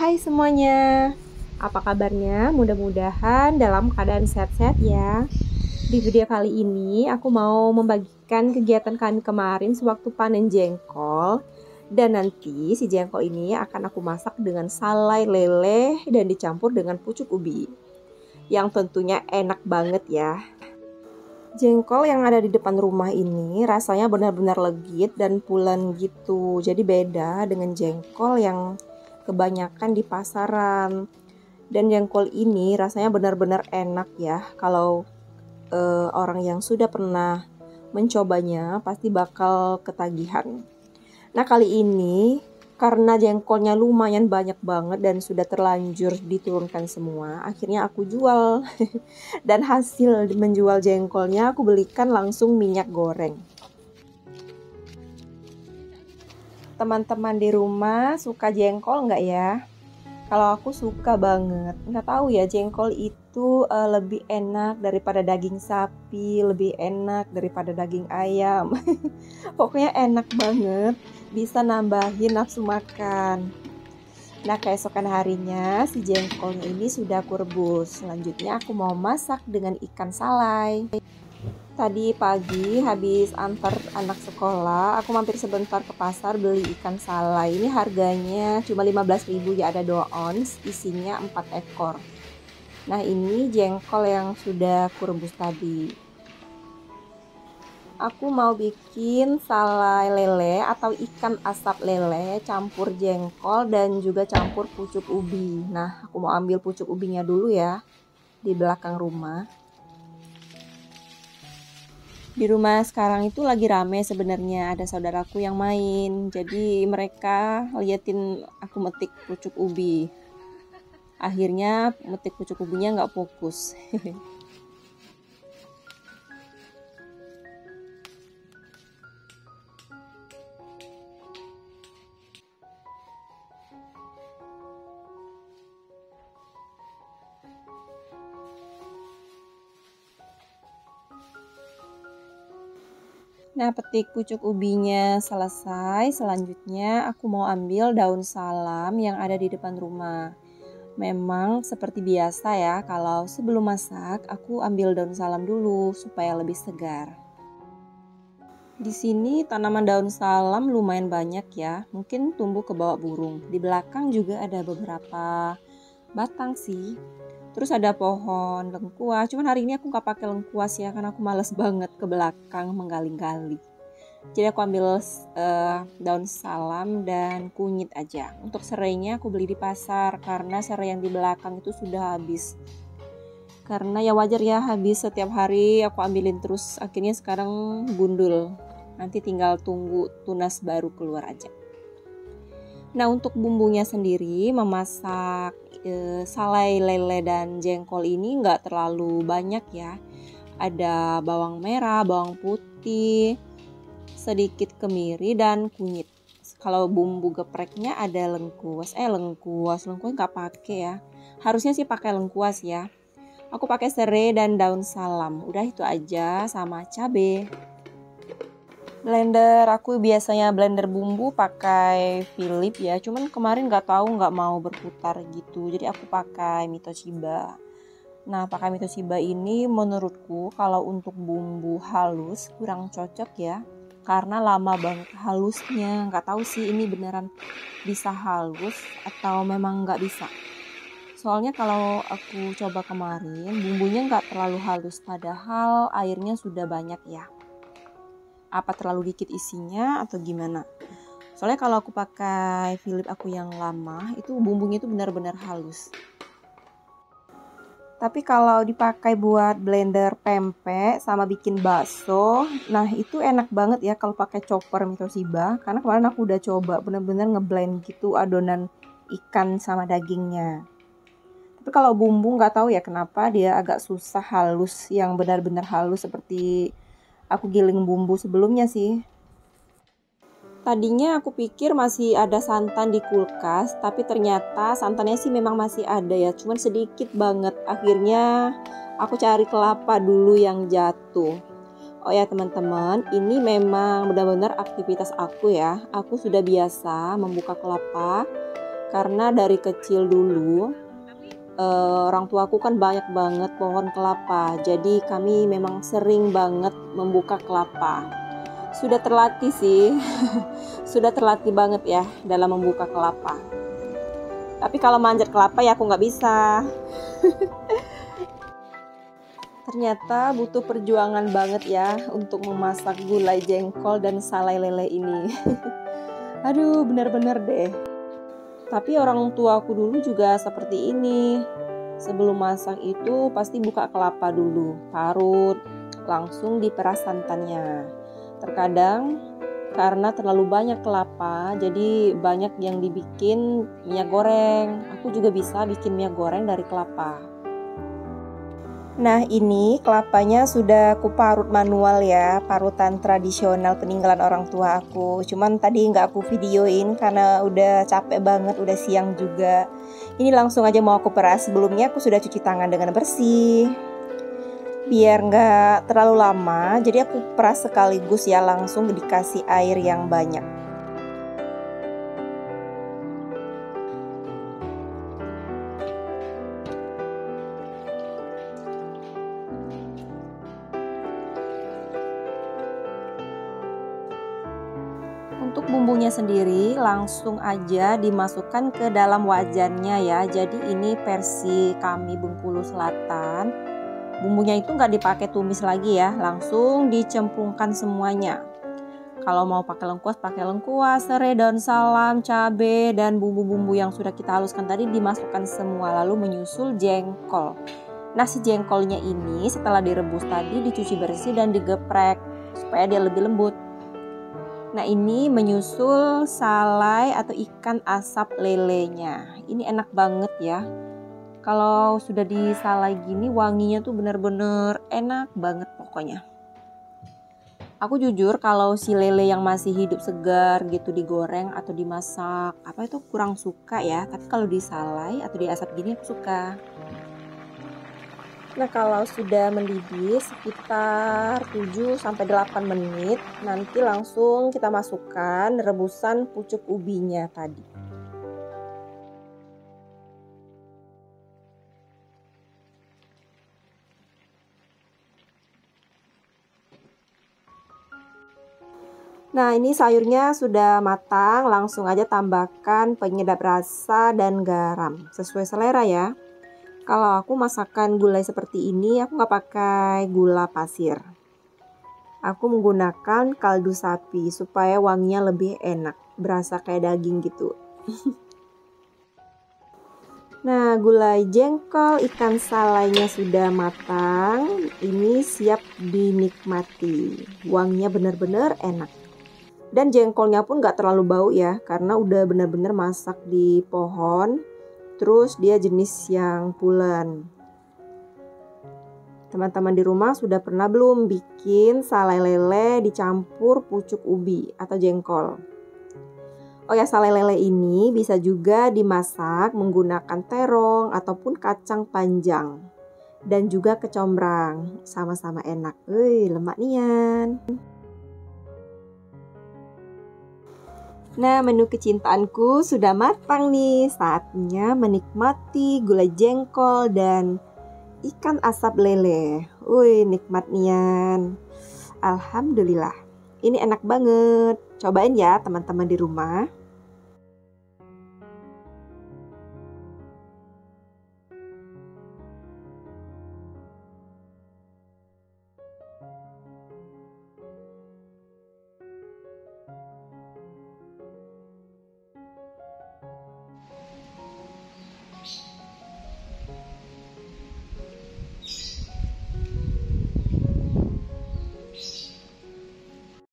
Hai semuanya, apa kabarnya? Mudah-mudahan dalam keadaan sehat-sehat ya. Di video kali ini aku mau membagikan kegiatan kami kemarin sewaktu panen jengkol. Dan nanti si jengkol ini akan aku masak dengan salai lele dan dicampur dengan pucuk ubi. Yang tentunya enak banget ya. Jengkol yang ada di depan rumah ini rasanya benar-benar legit dan pulen gitu. Jadi beda dengan jengkol yang kebanyakan di pasaran. Dan jengkol ini rasanya benar-benar enak ya. Kalau orang yang sudah pernah mencobanya pasti bakal ketagihan. Nah, kali ini karena jengkolnya lumayan banyak banget dan sudah terlanjur diturunkan semua, akhirnya aku jual. Dan hasil menjual jengkolnya aku belikan langsung minyak goreng. Teman-teman di rumah suka jengkol nggak ya? Kalau aku suka banget. Nggak tahu ya, jengkol itu lebih enak daripada daging sapi, lebih enak daripada daging ayam. Pokoknya enak banget, bisa nambahin nafsu makan. Nah, keesokan harinya si jengkolnya ini sudah aku rebus. Selanjutnya aku mau masak dengan ikan salai. Tadi pagi habis antar anak sekolah, aku mampir sebentar ke pasar beli ikan salai. Ini harganya cuma 15.000 ya, ada 2 ons, isinya 4 ekor. Nah, ini jengkol yang sudah aku rebus tadi. Aku mau bikin salai lele atau ikan asap lele campur jengkol dan juga campur pucuk ubi. Nah, aku mau ambil pucuk ubinya dulu ya, di belakang rumah. Di rumah sekarang itu lagi rame sebenarnya, ada saudaraku yang main. Jadi mereka liatin aku metik pucuk ubi. Akhirnya metik pucuk ubinya nggak fokus. Nah, petik pucuk ubinya selesai. Selanjutnya aku mau ambil daun salam yang ada di depan rumah. Memang seperti biasa ya, kalau sebelum masak aku ambil daun salam dulu supaya lebih segar. Di sini tanaman daun salam lumayan banyak ya, mungkin tumbuh ke bawah burung. Di belakang juga ada beberapa batang sih. Terus ada pohon lengkuas, cuman hari ini aku nggak pakai lengkuas ya, karena aku males banget ke belakang menggali-gali. Jadi aku ambil daun salam dan kunyit aja. Untuk serainya aku beli di pasar karena serai yang di belakang itu sudah habis. Karena ya wajar ya, habis setiap hari aku ambilin terus, akhirnya sekarang gundul. Nanti tinggal tunggu tunas baru keluar aja. Nah, untuk bumbunya sendiri memasak salai lele dan jengkol ini nggak terlalu banyak ya. Ada bawang merah, bawang putih, sedikit kemiri dan kunyit. Kalau bumbu gepreknya ada lengkuas nggak pakai ya. Harusnya sih pakai lengkuas ya. Aku pakai serai dan daun salam. Udah itu aja sama cabai. Blender aku biasanya blender bumbu pakai Philips ya, cuman kemarin nggak mau berputar gitu, jadi aku pakai Mitoshiba. Nah, pakai Mitoshiba ini menurutku kalau untuk bumbu halus kurang cocok ya, karena lama banget halusnya. Nggak tahu sih ini beneran bisa halus atau memang nggak bisa. Soalnya kalau aku coba kemarin bumbunya nggak terlalu halus, padahal airnya sudah banyak ya. Apa terlalu dikit isinya atau gimana? Soalnya kalau aku pakai Philips aku yang lama itu bumbunya itu benar-benar halus. Tapi kalau dipakai buat blender pempek sama bikin bakso, nah itu enak banget ya kalau pakai chopper Mitoshiba. Karena kemarin aku udah coba benar-benar ngeblend gitu adonan ikan sama dagingnya. Tapi kalau bumbu nggak tahu ya kenapa dia agak susah halus, yang benar-benar halus seperti aku giling bumbu sebelumnya sih. Tadinya aku pikir masih ada santan di kulkas, tapi ternyata santannya sih memang masih ada ya, cuman sedikit banget. Akhirnya aku cari kelapa dulu yang jatuh. Oh ya teman-teman, ini memang benar-benar aktivitas aku ya. Aku sudah biasa membuka kelapa Karena dari kecil dulu orang tuaku kan banyak banget pohon kelapa. Jadi kami memang sering banget membuka kelapa. Sudah terlatih sih. Sudah terlatih banget ya dalam membuka kelapa. Tapi kalau manjat kelapa ya aku nggak bisa. Ternyata butuh perjuangan banget ya untuk memasak gulai jengkol dan salai lele ini. Aduh, benar-benar deh. Tapi orang tuaku dulu juga seperti ini. Sebelum masak itu pasti buka kelapa dulu, parut, langsung diperas santannya. Terkadang karena terlalu banyak kelapa, jadi banyak yang dibikin minyak goreng. Aku juga bisa bikin minyak goreng dari kelapa. Nah, ini kelapanya sudah kuparut manual ya, parutan tradisional peninggalan orang tua aku. Cuman tadi nggak aku videoin karena udah capek banget, udah siang juga. Ini langsung aja mau aku peras. Sebelumnya aku sudah cuci tangan dengan bersih. Biar nggak terlalu lama, jadi aku peras sekaligus ya, langsung dikasih air yang banyak. Untuk bumbunya sendiri langsung aja dimasukkan ke dalam wajannya ya. Jadi ini versi kami Bengkulu Selatan. Bumbunya itu nggak dipakai tumis lagi ya, langsung dicemplungkan semuanya. Kalau mau pakai lengkuas, serai, daun salam, cabai, dan bumbu-bumbu yang sudah kita haluskan tadi dimasukkan semua, lalu menyusul jengkol. Nah, si jengkolnya ini setelah direbus tadi dicuci bersih dan digeprek supaya dia lebih lembut. Nah, ini menyusul salai atau ikan asap lelenya. Ini enak banget ya. Kalau sudah disalai gini wanginya tuh bener-bener enak banget pokoknya. Aku jujur kalau si lele yang masih hidup segar gitu digoreng atau dimasak apa itu kurang suka ya. Tapi kalau disalai atau diasap gini aku suka. Nah, kalau sudah mendidih sekitar 7-8 menit, nanti langsung kita masukkan rebusan pucuk ubinya tadi. Nah, ini sayurnya sudah matang, langsung aja tambahkan penyedap rasa dan garam sesuai selera ya. Kalau aku masakan gulai seperti ini, aku nggak pakai gula pasir. Aku menggunakan kaldu sapi supaya wanginya lebih enak, berasa kayak daging gitu. Nah, gulai jengkol ikan salainya sudah matang, ini siap dinikmati. Wanginya benar-benar enak. Dan jengkolnya pun gak terlalu bau ya, karena udah benar-benar masak di pohon. Terus dia jenis yang pulen. Teman-teman di rumah sudah pernah belum bikin salai lele dicampur pucuk ubi atau jengkol? Oh ya, salai lele ini bisa juga dimasak menggunakan terong ataupun kacang panjang. Dan juga kecombrang, sama-sama enak. Lemak nian. Nah, menu kecintaanku sudah matang nih. Saatnya menikmati gulai jengkol dan ikan asap lele. Nikmat nian. Alhamdulillah. Ini enak banget. Cobain ya teman-teman di rumah.